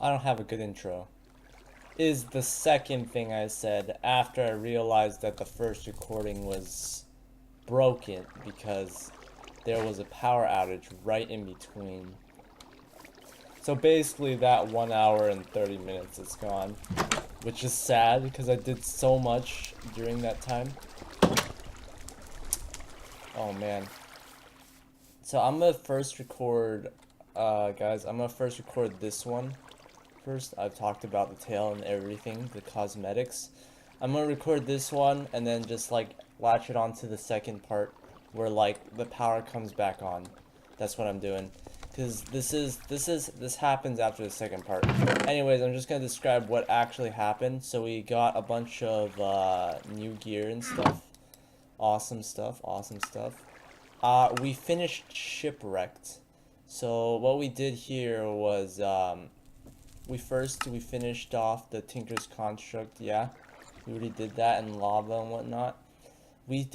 I don't have a good intro, is the second thing I said after I realized that the first recording was broken because there was a power outage right in between. So basically that 1 hour and 30 minutes is gone, which is sad because I did so much during that time. Oh man. So I'm gonna first record, guys, I'm gonna first record this one. First, I've talked about the tail and everything, the cosmetics. I'm gonna record this one and then just like latch it onto the second part where like the power comes back on. That's what I'm doing. Cause this happens after the second part. Anyways, I'm just gonna describe what actually happened. So we got a bunch of new gear and stuff. Awesome stuff, awesome stuff. We finished Shipwrecked. So what we did here was we finished off the Tinker's Construct, yeah. We already did that in lava and whatnot. We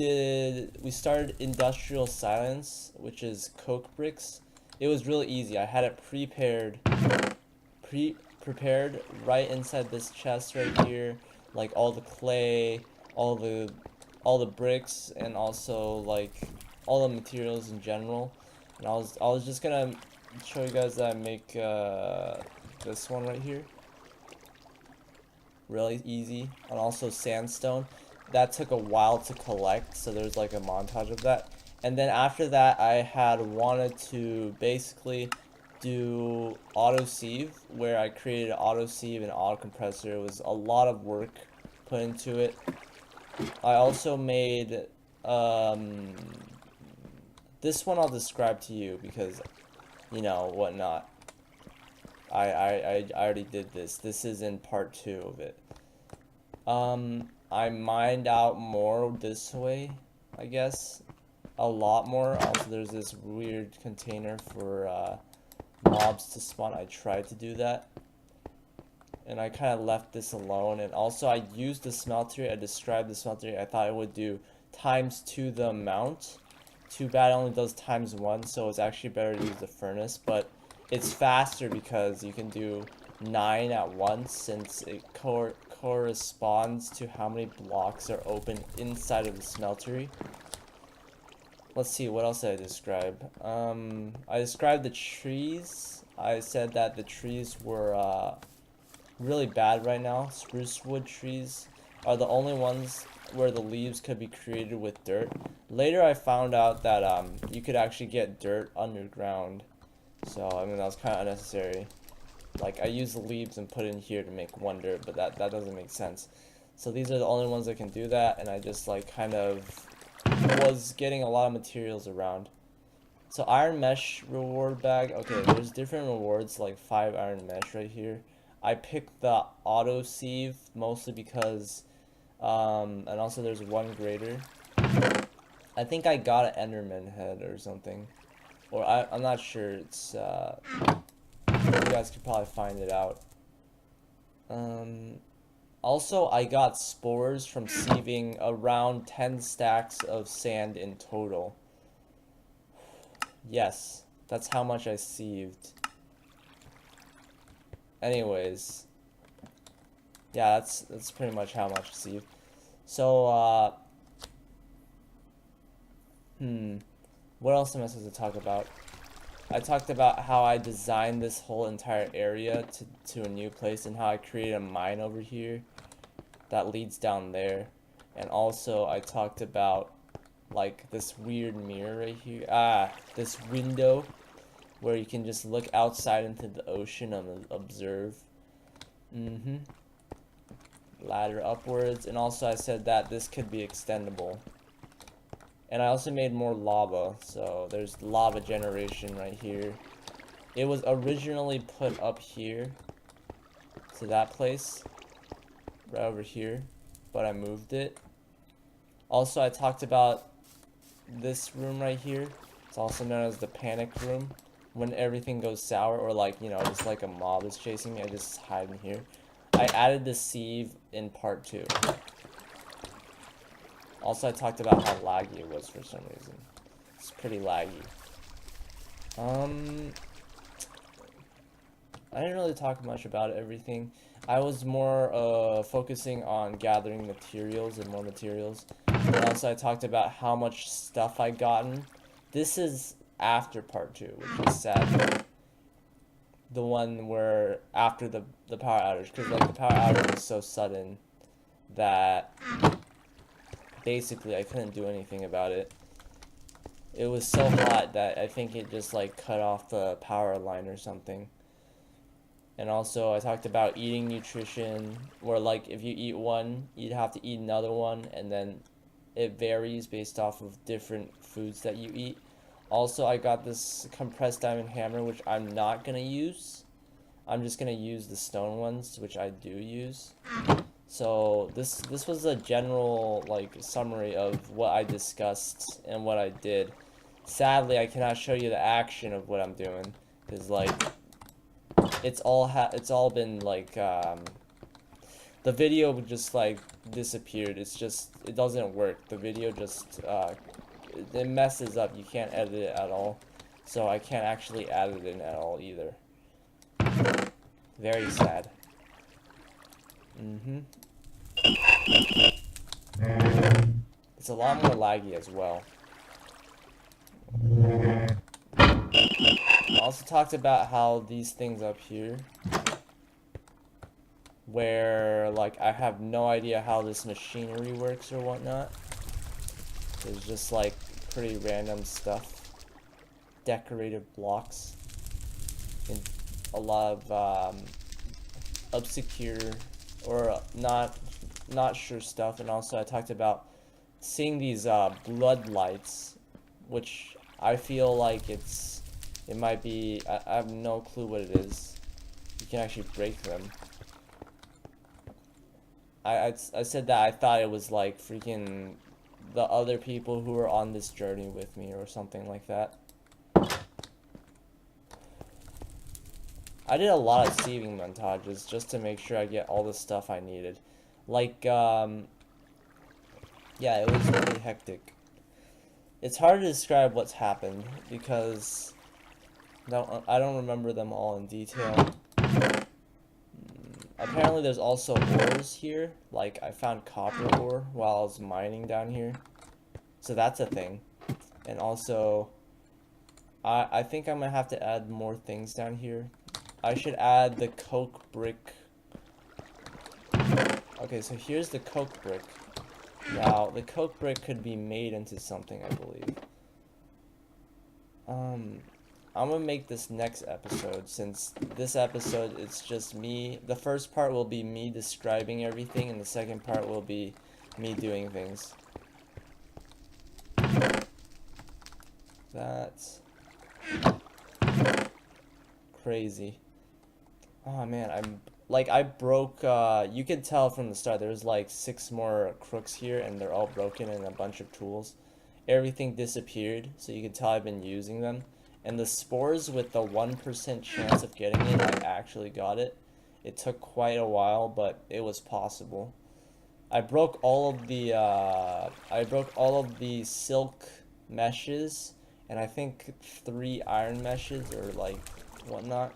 started Industrial Silence, which is coke bricks. It was really easy. I had it prepared right inside this chest right here, like all the clay, all the bricks, and also like all the materials in general. And I was just gonna show you guys that I make this one right here. Really easy. And also sandstone. That took a while to collect, so there's like a montage of that. And then after that, I had wanted to basically do auto-sieve, where I created auto-sieve and auto-compressor. It was a lot of work put into it. I also made, this one I'll describe to you because, you know, whatnot. I already did this. This is in part 2 of it. I mined out more this way, I guess. A lot more. Also, there's this weird container for mobs to spawn. I tried to do that. And I kind of left this alone. And also, I used the smeltery. I described the smeltery. I thought it would do ×2 the amount. Too bad it only does ×1, so it's actually better to use the furnace. But it's faster because you can do 9 at once, since it corresponds to how many blocks are open inside of the smeltery. Let's see, what else did I describe? I described the trees. I said that the trees were really bad right now. Spruce wood trees are the only ones where the leaves could be created with dirt. Later I found out that you could actually get dirt underground. So, I mean, that was kind of unnecessary. Like, I used the leaves and put it in here to make one dirt, but that doesn't make sense. So these are the only ones that can do that, and I just, like, kind of was getting a lot of materials around. So, iron mesh reward bag. Okay, there's different rewards, like 5 iron mesh right here. I picked the auto sieve mostly because, and also there's 1 greater. I think I got an Enderman head or something. Or I'm not sure. It's you guys could probably find it out. Also, I got spores from sieving around 10 stacks of sand in total. Yes, that's how much I sieved. Anyways, yeah, that's pretty much how much I sieved. So, what else am I supposed to talk about? I talked about how I designed this whole entire area to a new place, and how I created a mine over here that leads down there. And also I talked about like this weird mirror right here. This window where you can just look outside into the ocean and observe. Ladder upwards. And also I said that this could be extendable. And I also made more lava, so there's lava generation right here. It was originally put up here, to that place, right over here, but I moved it. Also, I talked about this room right here. It's also known as the panic room. When everything goes sour, or like, you know, just like a mob is chasing me, I just hide in here. I added the sieve in part 2. Also, I talked about how laggy it was for some reason. It's pretty laggy. I didn't really talk much about everything. I was more focusing on gathering materials and more materials. And also I talked about how much stuff I gotten. This is after part 2, which is sad. The one where after the power outage, because like the power outage was so sudden that basically I couldn't do anything about it. It was so hot that I think it just like cut off the power line or something. And also I talked about eating nutrition, where like if you eat one, you'd have to eat another one, and then it varies based off of different foods that you eat. Also, I got this compressed diamond hammer, which I'm not gonna use. I'm just gonna use the stone ones, which I do use. So this was a general like summary of what I discussed and what I did. Sadly, I cannot show you the action of what I'm doing, because like it's all been like the video just like disappeared. It doesn't work. The video just it messes up. You can't edit it at all, so I can't actually add it in at all either. Very sad. It's a lot more laggy as well. I also talked about how these things up here, where like I have no idea how this machinery works or whatnot. There's just like pretty random stuff, decorative blocks, and a lot of obscure or not sure stuff. And also I talked about seeing these blood lights, which I feel like it might be, I have no clue what it is. You can actually break them. I said that I thought it was like freaking the other people who were on this journey with me or something like that. I did a lot of saving montages just to make sure I get all the stuff I needed. Like, yeah, it was really hectic. It's hard to describe what's happened because I don't remember them all in detail. Apparently there's also ores here. Like, I found copper ore while I was mining down here. So that's a thing. And also, I think I'm gonna have to add more things down here. I should add the coke brick. Okay, so here's the coke brick. Now, the coke brick could be made into something, I believe. I'm gonna make this next episode, since this episode it's just me. The first part will be me describing everything, and the second part will be me doing things. That's crazy. Oh man, I broke, you can tell from the start, there's like 6 more crooks here, and they're all broken, and a bunch of tools. Everything disappeared, so you can tell I've been using them. And the spores with the 1% chance of getting it, I actually got it. It took quite a while, but it was possible. I broke all of the silk meshes, and I think 3 iron meshes or like whatnot.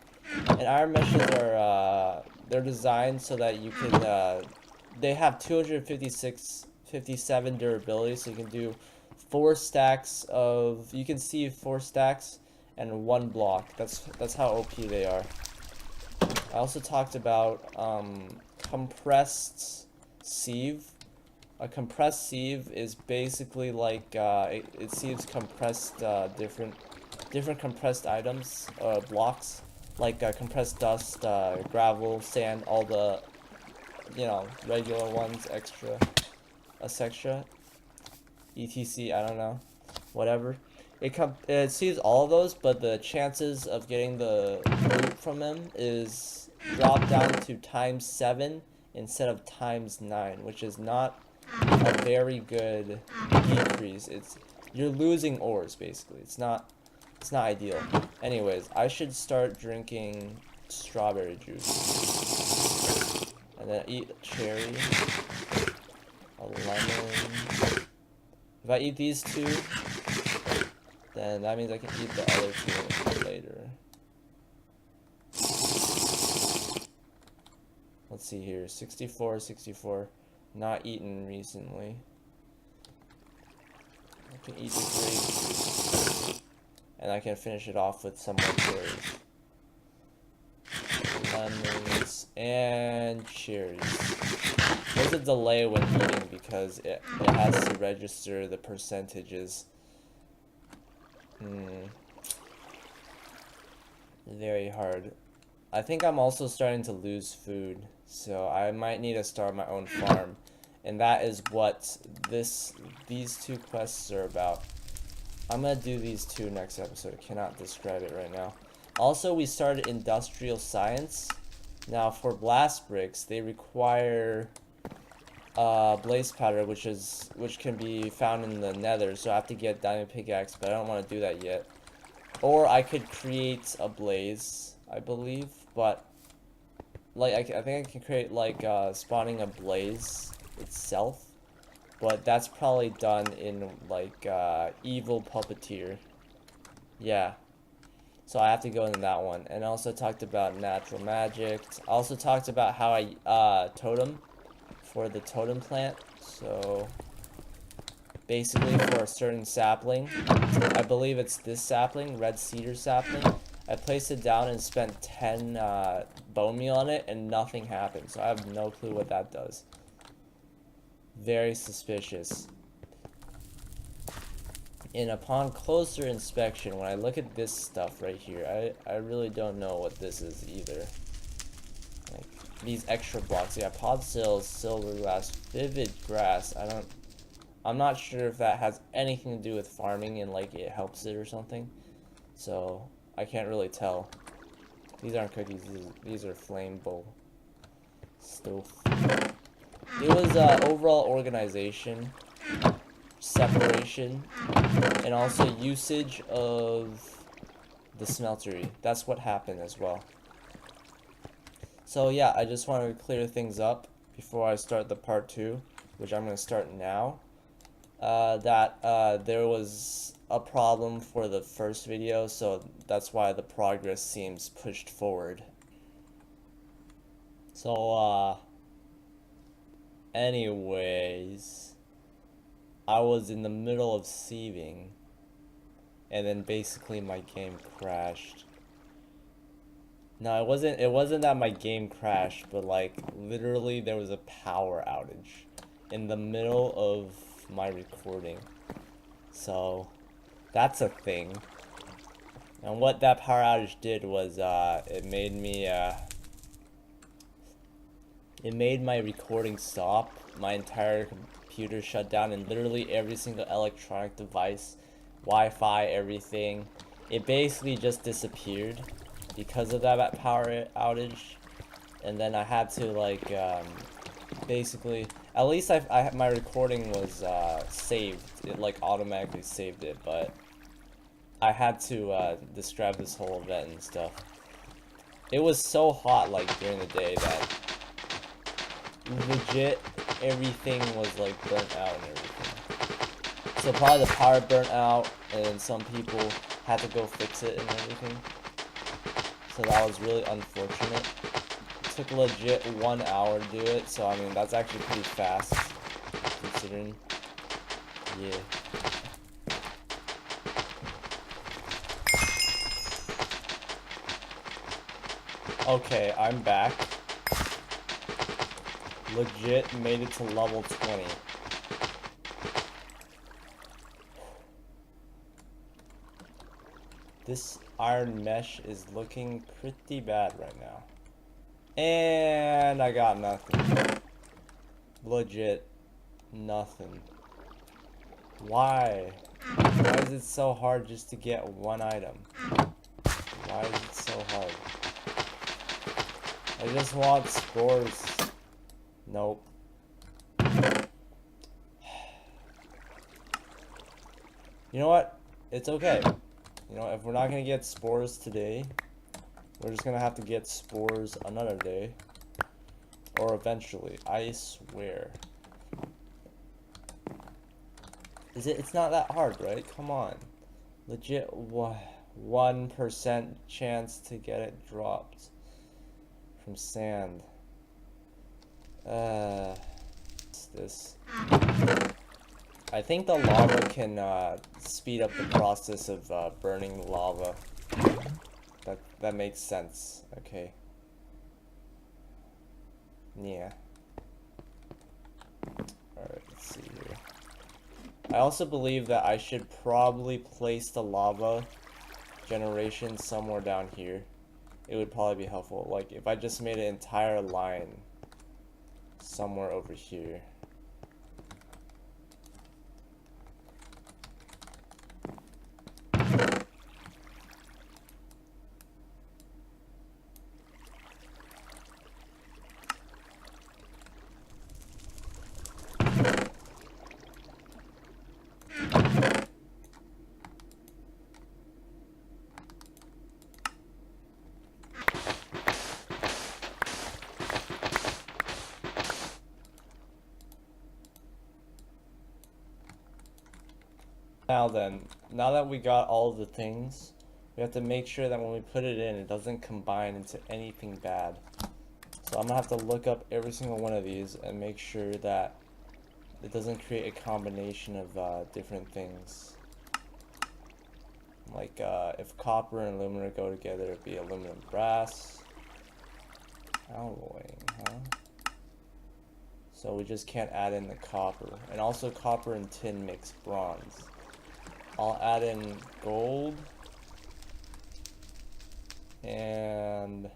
And iron meshes are they're designed so that you can they have 257 durability, so you can do 4 stacks of, you can see 4 stacks and 1 block. That's how OP they are. I also talked about compressed sieve. A compressed sieve is basically like it sieves compressed different compressed items, blocks, like compressed dust, gravel, sand, all the regular ones, extra, etc. etc. I don't know, whatever. It sees all of those, but the chances of getting the loot from them is dropped down to ×7 instead of ×9, which is not a very good decrease. You're losing ores basically. It's not ideal. Anyways, I should start drinking strawberry juice, and then eat a cherry, a lemon. If I eat these 2, then that means I can eat the other 2 later. Let's see here. 64, 64. Not eaten recently. I can eat the grape juice. And I can finish it off with some more cherries. Lemons and cherries. There's a delay when eating because it has to register the percentages. Very hard. I think I'm also starting to lose food, so I might need to start my own farm. And that is what these two quests are about. I'm gonna do these two next episode. I cannot describe it right now. Also, we started industrial science. Now, for blast bricks, they require blaze powder, which can be found in the nether. So I have to get diamond pickaxe, but I don't want to do that yet. Or I could create a blaze, I believe, but like I think I can create like spawning a blaze itself, but that's probably done in like evil puppeteer. Yeah. So I have to go into that one. And I also talked about natural magic. I also talked about how I totem for the totem plant. So basically for a certain sapling, I believe it's this sapling, red cedar sapling, I placed it down and spent 10 bone meal on it and nothing happened. So I have no clue what that does. Very suspicious. And upon closer inspection, when I look at this stuff right here, I really don't know what this is either. Like, these extra blocks. Yeah, pod cells, silver glass, vivid grass. I'm not sure if that has anything to do with farming and like it helps it or something. So, I can't really tell. These aren't cookies, these are flammable stuff. It was overall organization, separation, and also usage of the smeltery. That's what happened as well. So yeah, I just wanted to clear things up before I start the part 2, which I'm going to start now. There was a problem for the first video, so that's why the progress seems pushed forward. So, anyways, I was in the middle of sieving, and then basically my game crashed. No, it wasn't that my game crashed, but like literally there was a power outage in the middle of my recording. So that's a thing. And what that power outage did was it made my recording stop. My entire computer shut down, and literally every single electronic device, Wi-Fi, everything, it basically just disappeared because of that power outage. And then I had to like basically, at least my recording was saved. It like automatically saved it, but I had to describe this whole event and stuff. It was so hot like during the day that legit everything was like burnt out and everything. So probably the power burnt out, and some people had to go fix it and everything. So that was really unfortunate. It took legit 1 hour to do it, so I mean that's actually pretty fast considering. Yeah. Okay, I'm back. Legit made it to level 20. This iron mesh is looking pretty bad right now. And I got nothing. Legit nothing. Why? Why is it so hard just to get one item? Why is it so hard? I just want spores. Nope. You know what? It's okay. You know, if we're not gonna get spores today, we're just gonna have to get spores another day. Or eventually. I swear. It's not that hard, right? Come on. Legit 1% chance to get it dropped from sand. What's this? I think the lava can speed up the process of burning lava. That makes sense. Okay. Yeah. Alright, let's see here. I also believe that I should probably place the lava generation somewhere down here. It would probably be helpful. Like if I just made an entire line somewhere over here. Now then, now that we got all of the things, we have to make sure that when we put it in, it doesn't combine into anything bad. So I'm gonna have to look up every single one of these and make sure that it doesn't create a combination of different things. Like if copper and aluminum go together, it'd be aluminum brass. Alloying, huh? So we just can't add in the copper. And also copper and tin makes bronze. I'll add in gold and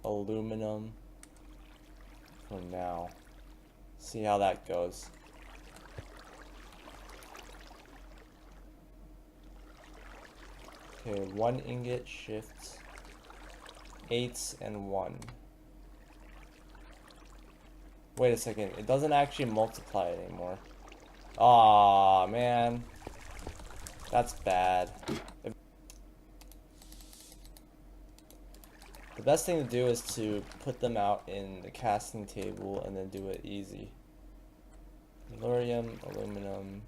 aluminum for now. See how that goes. Okay, 1 ingot shift, 8s and 1. Wait a second, it doesn't actually multiply anymore. Aw, man. That's bad. The best thing to do is to put them out in the casting table and then do it easy. Tellurium, aluminum.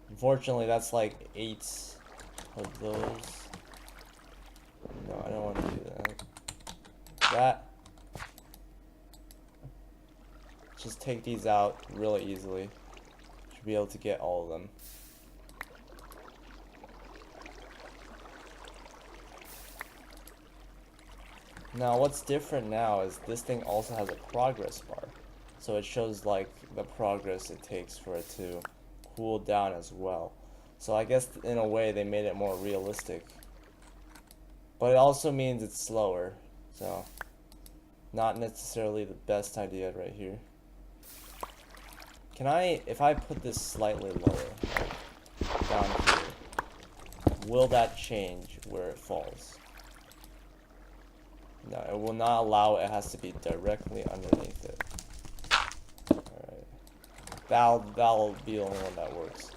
Unfortunately, that's like 8 of those. No, I don't want to do that. That. Just take these out really easily. Should be able to get all of them. Now what's different now is this thing also has a progress bar. So it shows like the progress it takes for it to cool down as well. So I guess in a way they made it more realistic. But it also means it's slower. So not necessarily the best idea right here. Can I, if I put this slightly lower, like down here, will that change where it falls? No, it will not allow it. It has to be directly underneath it. Alright. That'll be the only one that works.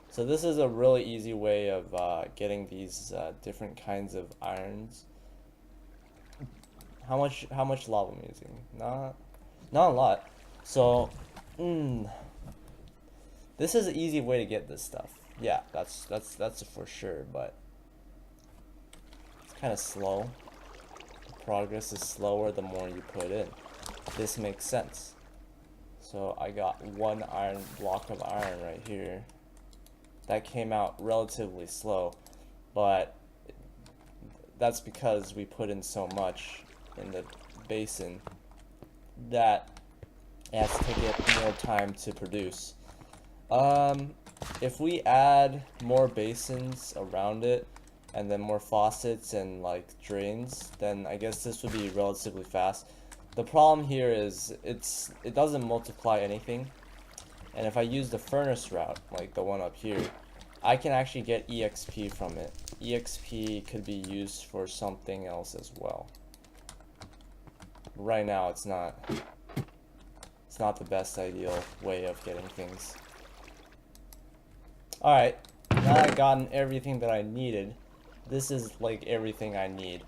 So this is a really easy way of getting these different kinds of irons. How much lava am I using? Not a lot. So this is an easy way to get this stuff. Yeah, that's for sure, but it's kind of slow. Progress is slower the more you put in. This makes sense. So I got 1 iron block of iron right here. That came out relatively slow, but that's because we put in so much in the basin that it has to get more time to produce. If we add more basins around it, and then more faucets and like drains, then I guess this would be relatively fast. The problem here is it doesn't multiply anything, and if I use the furnace route, like the one up here, I can actually get EXP from it. EXP could be used for something else as well. Right now it's not the best ideal way of getting things. Alright, now I've gotten everything that I needed. This is like everything I need.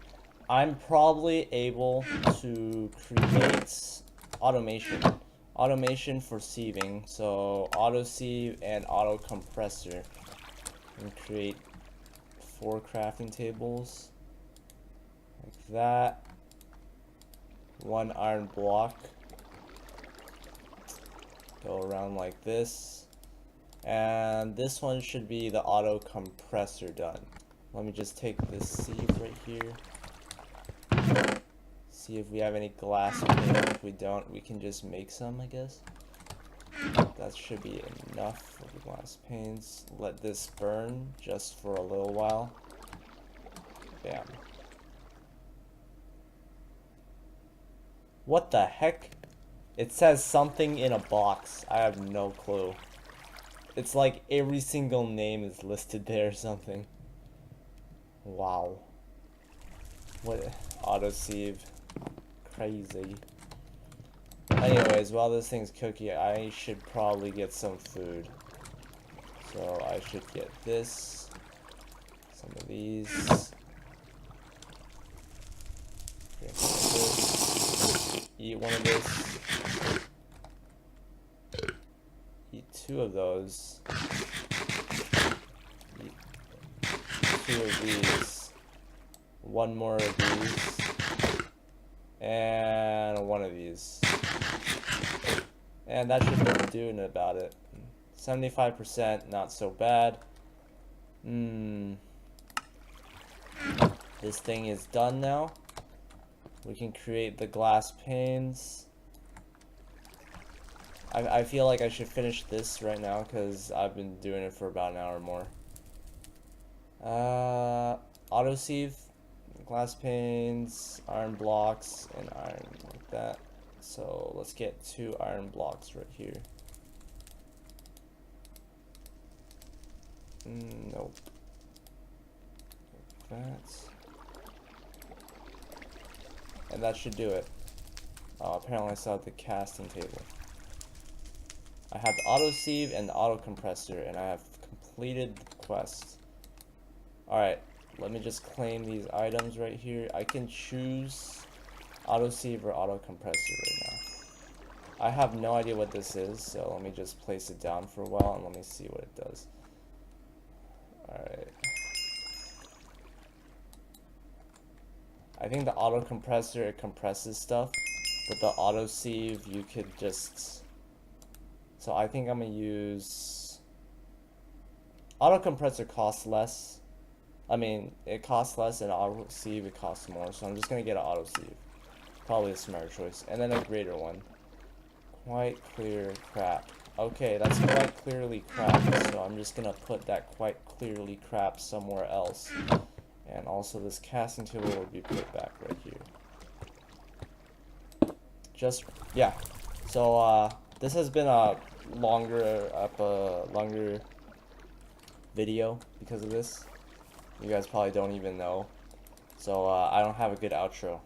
I'm probably able to create automation for sieving. So auto sieve and auto compressor, and create 4 crafting tables like that. 1 iron block. Go around like this. And this one should be the auto compressor done. Let me just take this sieve right here. See if we have any glass pane. If we don't, we can just make some, I guess. That should be enough for the glass panes. Let this burn just for a little while. Bam. What the heck? It says something in a box. I have no clue. It's like every single name is listed there or something. Wow. What? Autosieve. Crazy. Anyways, while this thing's cooking, I should probably get some food. So I should get this. Some of these. Drink one of this. Eat one of this. Eat 2 of those. Eat 2 of these. 1 more of these. And 1 of these. And that should be doing about it. 75%, not so bad. This thing is done now. We can create the glass panes. I feel like I should finish this right now because I've been doing it for about an hour or more. Autosieve, glass panes, iron blocks, and iron like that. So let's get 2 iron blocks right here. Nope. Like that. And that should do it. Oh, apparently I still have the casting table. I have the autosieve and the auto compressor, and I have completed the quest. Alright, let me just claim these items right here. I can choose autosieve or auto compressor right now. I have no idea what this is, so let me just place it down for a while and let me see what it does. Alright. I think the auto compressor, it compresses stuff, but the autosieve, you could just... So I think I'm gonna use... Auto compressor costs less. I mean, it costs less, and autosieve, it costs more, so I'm just gonna get an autosieve. Probably a smarter choice. And then a greater one. Quite clear crap. Okay, that's quite clearly crap, so I'm just gonna put that quite clearly crap somewhere else. And also this casting table will be put back right here. Just, yeah. So, this has been a longer video because of this. You guys probably don't even know. So, I don't have a good outro.